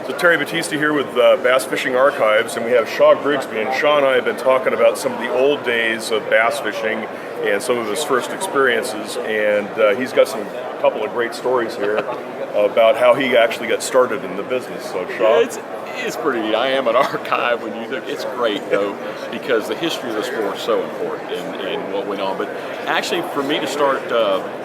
So Terry Batista here with Bass Fishing Archives, and we have Shaw Grigsby. And Shaw and I have been talking about some of the old days of bass fishing and some of his first experiences. And he's got a couple of great stories here about how he actually got started in the business. So Shaw? It's pretty neat. I am an archive when you look. It's great though, because the history of the sport is so important and what went on. But actually, for me to start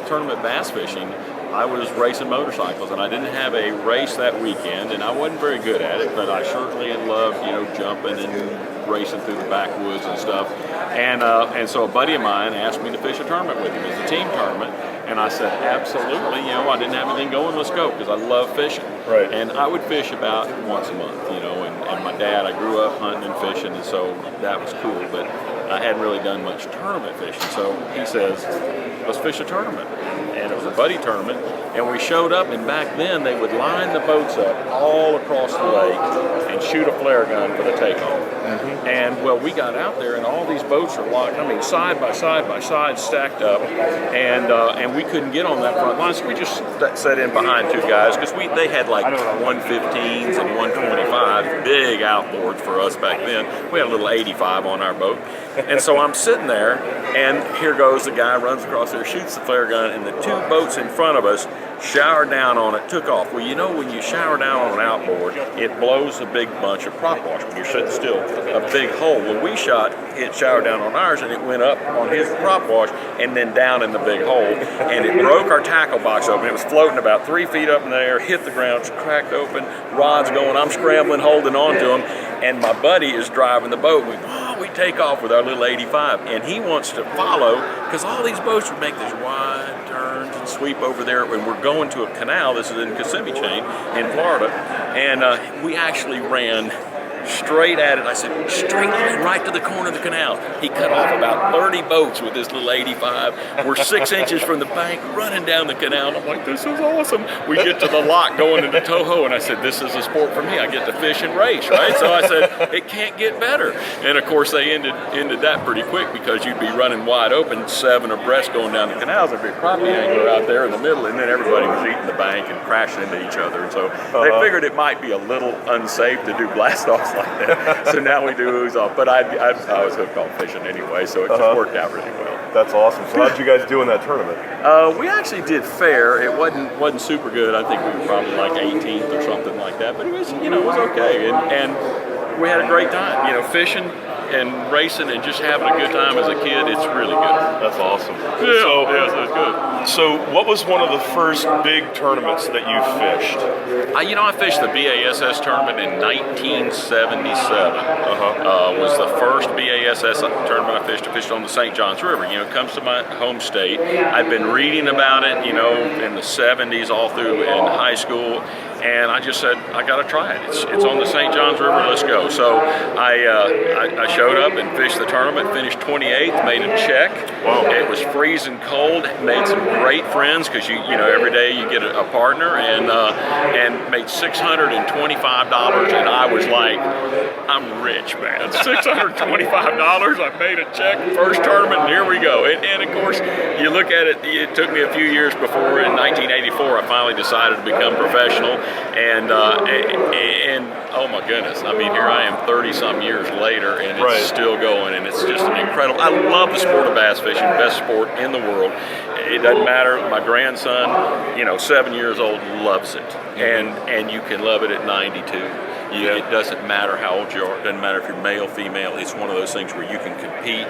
tournament bass fishing, I was racing motorcycles, and I didn't have a race that weekend, and I wasn't very good at it, but I certainly had loved, jumping and racing through the backwoods and stuff. And so a buddy of mine asked me to fish a tournament with him. It was a team tournament, and I said, absolutely. I didn't have anything going, let's go, because I love fishing. Right. And I would fish about once a month, and my dad, I grew up hunting and fishing, and so that was cool, but I hadn't really done much tournament fishing. So he says, let's fish a tournament. And it was a buddy tournament, and we showed up, and back then they would line the boats up all across the lake and shoot a flare gun for the takeoff. Mm-hmm. And well, we got out there, and all these boats are locked, side by side, stacked up, and we couldn't get on that front line, so we just set in behind two guys, because they had like 115s and 125s, big outboards for us back then. We had a little 85 on our boat. And so I'm sitting there, and here goes the guy, runs across there, shoots the flare gun, and the two boats in front of us showered down on it, took off. Well, when you shower down on an outboard, it blows a big bunch of prop wash when you're sitting still, a big hole. When we shot, it showered down on ours, and it went up on his prop wash and then down in the big hole, and it broke our tackle box open. It was floating about 3 feet up in the air, hit the ground, cracked open, rods going. I'm scrambling, holding on to him, and my buddy is driving the boat. We take off with our little 85, and he wants to follow, because all these boats would make these wide turns and sweep over there, and we're going to a canal. This is in Kissimmee Chain in Florida, and we actually ran straight at it. I said, straight line right to the corner of the canal. He cut off about 30 boats with this little 85. We're 6 inches from the bank, running down the canal. I'm like, this is awesome. We get to the lock going into Toho, and I said, this is a sport for me. I get to fish and race, right? So I said, it can't get better. And of course, they ended that pretty quick, because you'd be running wide open, 7 abreast going down the canals. There'd be a crappie angler out there in the middle, and then everybody was eating the bank and crashing into each other. And so they figured it might be a little unsafe to do blast-offs like that. So now we do ooze off. But I was hooked on fishing anyway, so it just worked out really well. That's awesome. So how did you guys do in that tournament? We actually did fair. It wasn't super good. I think we were probably like 18th or something like that. But it was it was okay, and we had a great time. Fishing and racing and just having a good time as a kid. It's really good. That's awesome. Yeah, so it's good. So what was one of the first big tournaments that you fished? I fished the BASS tournament in 1977. Was the first BASS tournament I fished. I fished on the St. Johns River. It comes to my home state. I'd been reading about it, in the 70s all through in high school. And I just said, I got to try it. It's on the St. Johns River, let's go. So I showed up and fished the tournament, finished 28th, made a check. Wow. It was freezing cold, made some great friends, because every day you get a partner, and made $625, and I was like, I'm rich, man. $625, I made a check, first tournament, and here we go. And of course, you look at it, it took me a few years before, in 1984, I finally decided to become professional. And oh my goodness, here I am 30-some years later, and it's still going, and it's just an incredible. I love the sport of bass fishing, best sport in the world. It doesn't matter. My grandson, 7 years old, loves it, and you can love it at 92. It doesn't matter how old you are. It doesn't matter if you're male, female. It's one of those things where you can compete,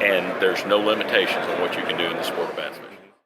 and there's no limitations on what you can do in the sport of bass fishing.